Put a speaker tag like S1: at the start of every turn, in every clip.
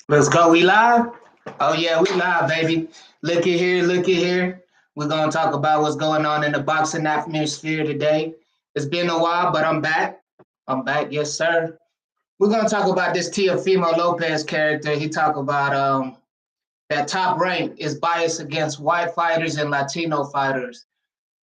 S1: Let's go. We live? Oh yeah, we live, baby. Looky here, looky here. We're gonna talk about what's going on in the boxing atmosphere today. It's been a while, but I'm back. I'm back, yes, sir. We're gonna talk about this Teofimo Lopez character. He talk about that Top Rank is biased against white fighters and Latino fighters,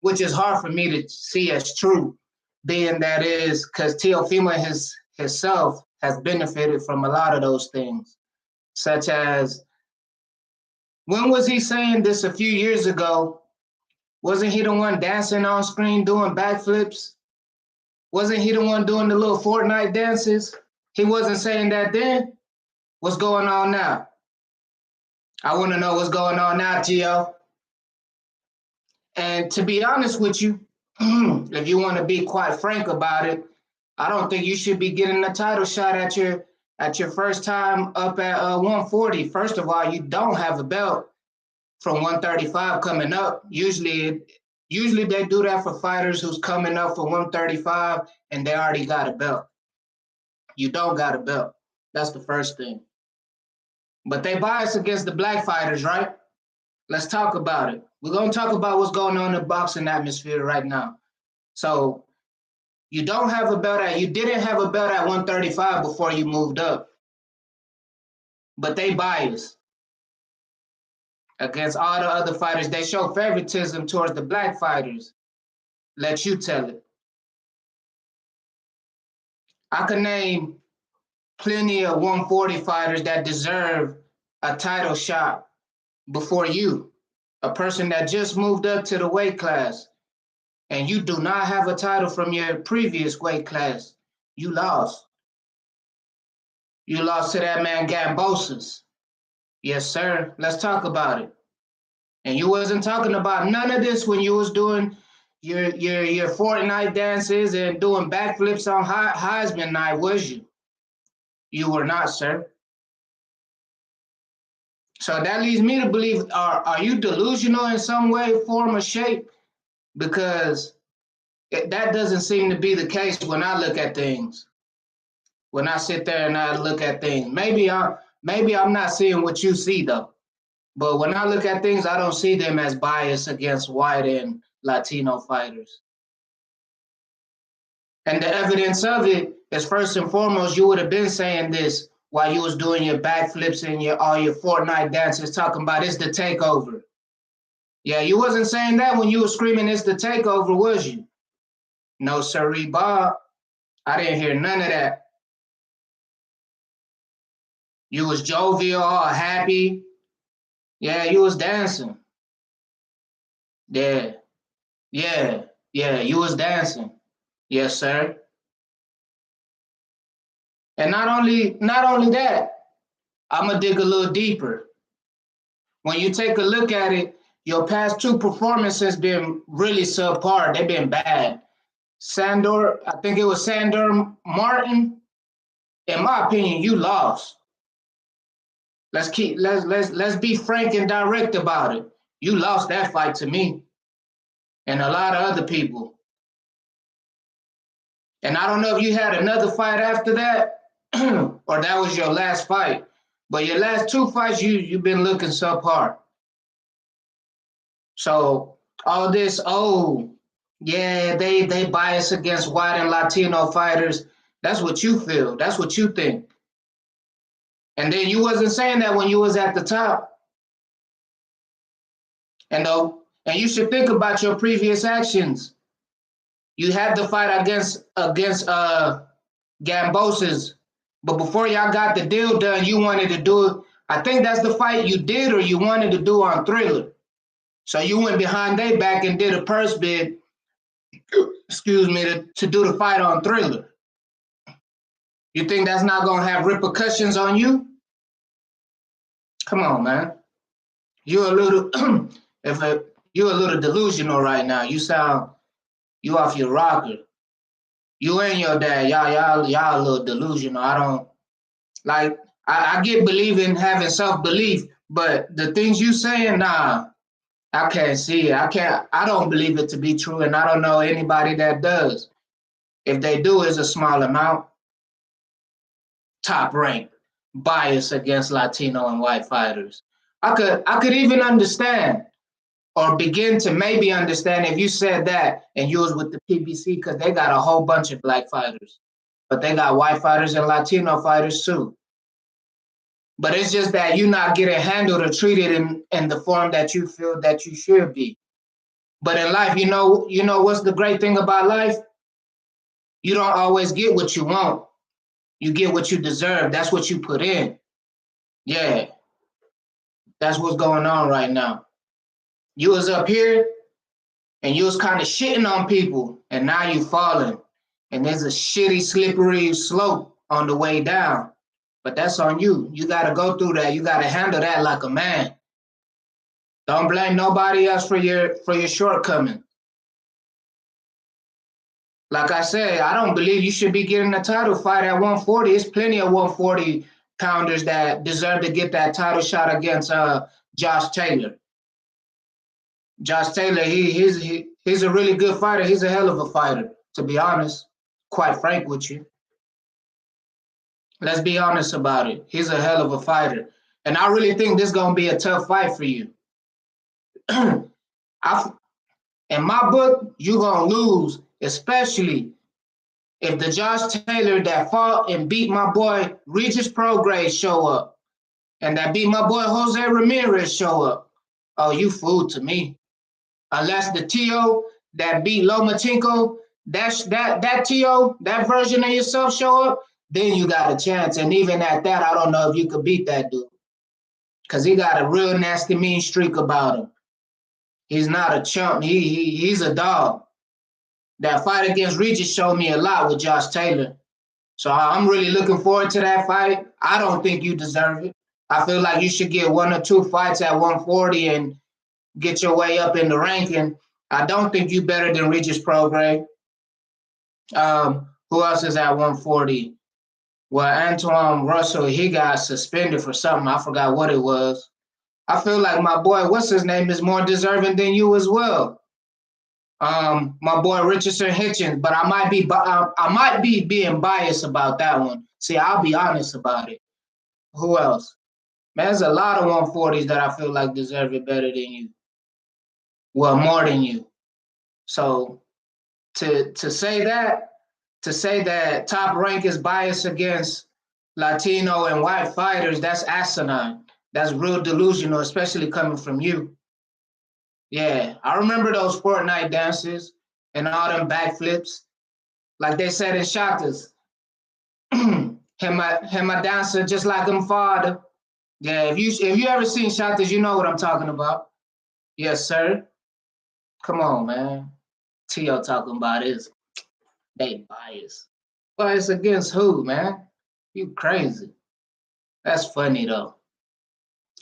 S1: which is hard for me to see as true, being that is because Teofimo himself has benefited from a lot of those things, such as when was he saying this a few years ago? Wasn't he the one dancing on screen doing backflips? Wasn't he the one doing the little Fortnite dances? He wasn't saying that then. What's going on now? I want to know what's going on now, Gio. And to be honest with you, if you want to be quite frank about it, I don't think you should be getting a title shot at your first time up at 140. First of all, you don't have a belt from 135 coming up. Usually they do that for fighters who's coming up for 135 and they already got a belt. You don't got a belt. That's the first thing. But they bias against the black fighters, right? Let's talk about it. We're going to talk about what's going on in the boxing atmosphere right now. So you didn't have a belt at 135 before you moved up. But they bias against all the other fighters. They show favoritism towards the black fighters. Let you tell it. I could name plenty of 140 fighters that deserve a title shot before you, a person that just moved up to the weight class, and you do not have a title from your previous weight class. You lost. You lost to that man Gambosis. Yes, sir. Let's talk about it. And you wasn't talking about none of this when you was doing your Fortnite dances and doing backflips on Heisman night, was you? You were not, sir. So that leads me to believe, are you delusional in some way, form, or shape? Because that doesn't seem to be the case when I look at things. When I sit there and I look at things, maybe I'm not seeing what you see though. But when I look at things, I don't see them as biased against white and Latino fighters. And the evidence of it is, first and foremost, you would have been saying this while you was doing your backflips and all your Fortnite dances, talking about it's the takeover. Yeah, you wasn't saying that when you were screaming it's the takeover, was you? No, sirree, Bob. I didn't hear none of that. You was jovial, all happy. Yeah, you was dancing. Yeah, yeah, you was dancing. Yes, sir. And not only that, I'm gonna dig a little deeper. When you take a look at it, your past two performances been really subpar. They've been bad. Sandor, I think it was Sandor Martin. In my opinion, you lost. Let's be frank and direct about it. You lost that fight to me and a lot of other people. And I don't know if you had another fight after that or that was your last fight. But your last two fights, you've been looking subpar. So all this, oh, yeah, they bias against white and Latino fighters. That's what you feel. That's what you think. And then you wasn't saying that when you was at the top. And you should think about your previous actions. You had the fight against Gambosis, but before y'all got the deal done, you wanted to do it. I think that's the fight you did or you wanted to do on Thriller. So you went behind their back and did a purse bid, excuse me, to do the fight on Thriller. You think that's not gonna have repercussions on you? Come on, man. You're a little you're a little delusional right now. You off your rocker. You and your dad, y'all a little delusional. I don't like. I get believing having self belief, but the things you saying, nah, I can't see it. I don't believe it to be true, and I don't know anybody that does. If they do, it's a small amount. Top rank, bias against Latino and white fighters. I could even understand or begin to maybe understand if you said that and you was with the PBC because they got a whole bunch of black fighters, but they got white fighters and Latino fighters too. But it's just that you're not getting handled or treated in the form that you feel that you should be. But in life, you know what's the great thing about life? You don't always get what you want. You get what you deserve. That's what you put in. Yeah, that's what's going on right now. You was up here and you was kind of shitting on people, and now you falling. And there's a shitty, slippery slope on the way down. But that's on you. You got to go through that. You got to handle that like a man. Don't blame nobody else for your shortcomings. Like I said, I don't believe you should be getting a title fight at 140. There's plenty of 140 pounders that deserve to get that title shot against Josh Taylor. Josh Taylor, he's a really good fighter. He's a hell of a fighter, to be honest. Quite frank with you. Let's be honest about it. He's a hell of a fighter. And I really think this is going to be a tough fight for you. In my book, you're going to lose, especially if the Josh Taylor that fought and beat my boy Regis Prograis show up and that beat my boy Jose Ramirez show up. Oh, you fool to me. Unless the Teo that beat Lomachenko, that Teo, that version of yourself show up, then you got a chance. And even at that, I don't know if you could beat that dude. Because he got a real nasty, mean streak about him. He's not a chump. He's a dog. That fight against Regis showed me a lot with Josh Taylor. So I'm really looking forward to that fight. I don't think you deserve it. I feel like you should get 1 or 2 fights at 140 and get your way up in the ranking. I don't think you better than Regis Prograis. Who else is at 140? Well, Antoine Russell, he got suspended for something. I forgot what it was. I feel like my boy, what's his name, is more deserving than you as well. My boy Richardson Hitchens, but I might be being biased about that one. See, I'll be honest about it. Who else? Man, there's a lot of 140s that I feel like deserve it better than you. Well, more than you. So to say that Top Rank is biased against Latino and white fighters, that's asinine. That's real delusional, especially coming from you. Yeah, I remember those Fortnite dances and all them backflips. Like they said in Shotters, him a dancer just like him father. Yeah, if you ever seen Shotters, you know what I'm talking about. Yes, sir. Come on, man. Tio talking about is they bias. Bias against who, man? You crazy. That's funny though.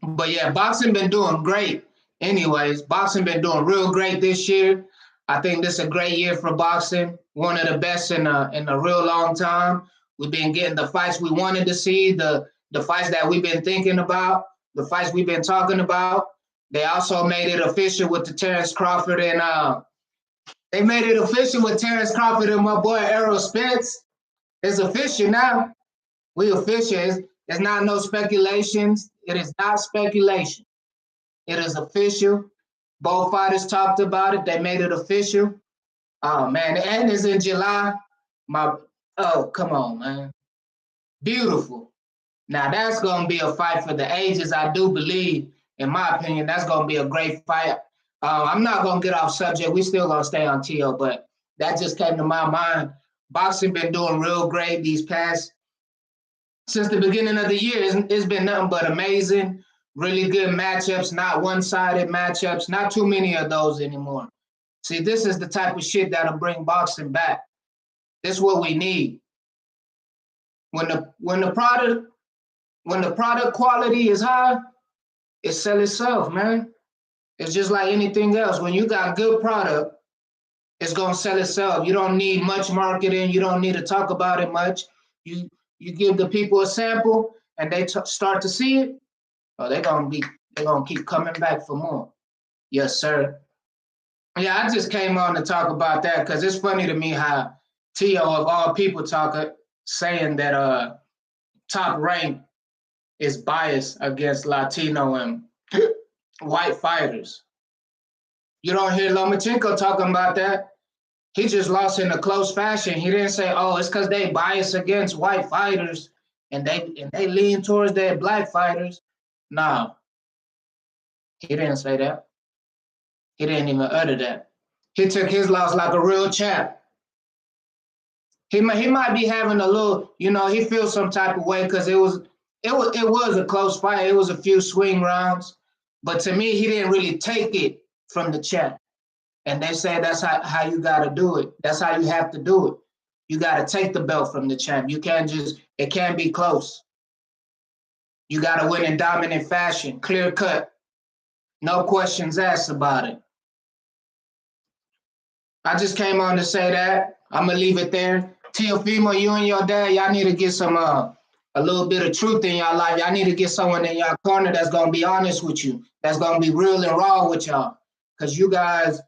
S1: But yeah, boxing been doing great. Anyways, boxing been doing real great this year. I think this is a great year for boxing. One of the best in a real long time. We've been getting the fights we wanted to see, the fights that we've been thinking about, the fights we've been talking about. They also made it official with the Terrence Crawford and they made it official with Terrence Crawford and my boy Errol Spence. It's official now. We official. It's not no speculations. It is not speculation. It is official. Both fighters talked about it. They made it official. Oh man, and it's in July. Come on, man. Beautiful. Now that's gonna be a fight for the ages. I do believe, in my opinion, that's gonna be a great fight. I'm not gonna get off subject. We still gonna stay on TL, but that just came to my mind. Boxing been doing real great since the beginning of the year. It's been nothing but amazing. Really good matchups, not one-sided matchups, not too many of those anymore. See, this is the type of shit that'll bring boxing back. This is what we need. When the product quality is high, it sells itself, man. It's just like anything else. When you got good product, it's gonna sell itself. You don't need much marketing. You don't need to talk about it much. You give the people a sample and they start to see it. Oh, they're gonna keep coming back for more. Yes, sir. Yeah, I just came on to talk about that because it's funny to me how Tio of all people saying that Top Rank is biased against Latino and white fighters. You don't hear Lomachenko talking about that. He just lost in a close fashion. He didn't say, "Oh, it's because they bias against white fighters and they lean towards their black fighters." No, he didn't say that. He didn't even utter that. He took his loss like a real champ. He might be having a little, he feels some type of way because it was a close fight. It was a few swing rounds, but to me, he didn't really take it from the champ. And they say that's how you got to do it. That's how you have to do it. You got to take the belt from the champ. You can't it can't be close. You got to win in dominant fashion, clear cut, no questions asked about it. I just came on to say that. I'm going to leave it there. Teofimo, you and your dad, y'all need to get some a little bit of truth in y'all life. Y'all need to get someone in your corner that's going to be honest with you, that's going to be real and raw with y'all. Because you guys,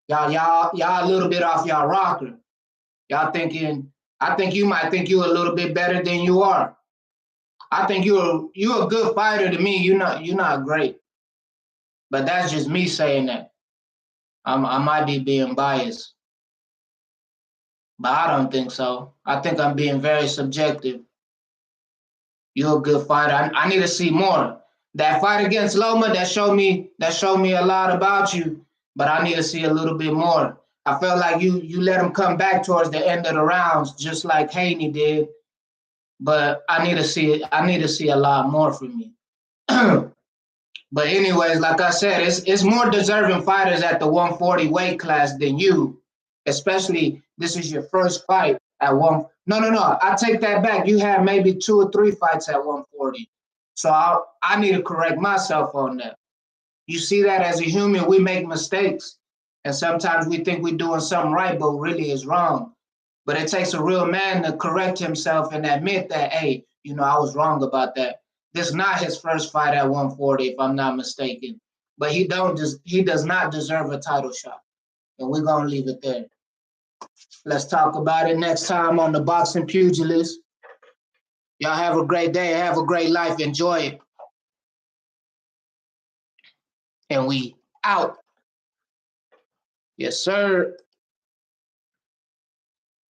S1: y'all a little bit off y'all rocker. Y'all thinking, I think you might think you're a little bit better than you are. I think you're a good fighter to me. You're not great. But that's just me saying that. I might be being biased. But I don't think so. I think I'm being very subjective. You're a good fighter. I need to see more. That fight against Loma, that showed me a lot about you, but I need to see a little bit more. I felt like you let him come back towards the end of the rounds, just like Haney did. But I need to see a lot more from you. But anyways, like I said, it's more deserving fighters at the 140 weight class than you, especially this is your first fight at one. No. I take that back. You had maybe 2 or 3 fights at 140. So I need to correct myself on that. You see that as a human, we make mistakes. And sometimes we think we're doing something right, but really it's wrong. But it takes a real man to correct himself and admit that, hey, I was wrong about that. This is not his first fight at 140, if I'm not mistaken. But he does not deserve a title shot. And we're going to leave it there. Let's talk about it next time on the Boxing Pugilist. Y'all have a great day. Have a great life. Enjoy it. And we out. Yes, sir.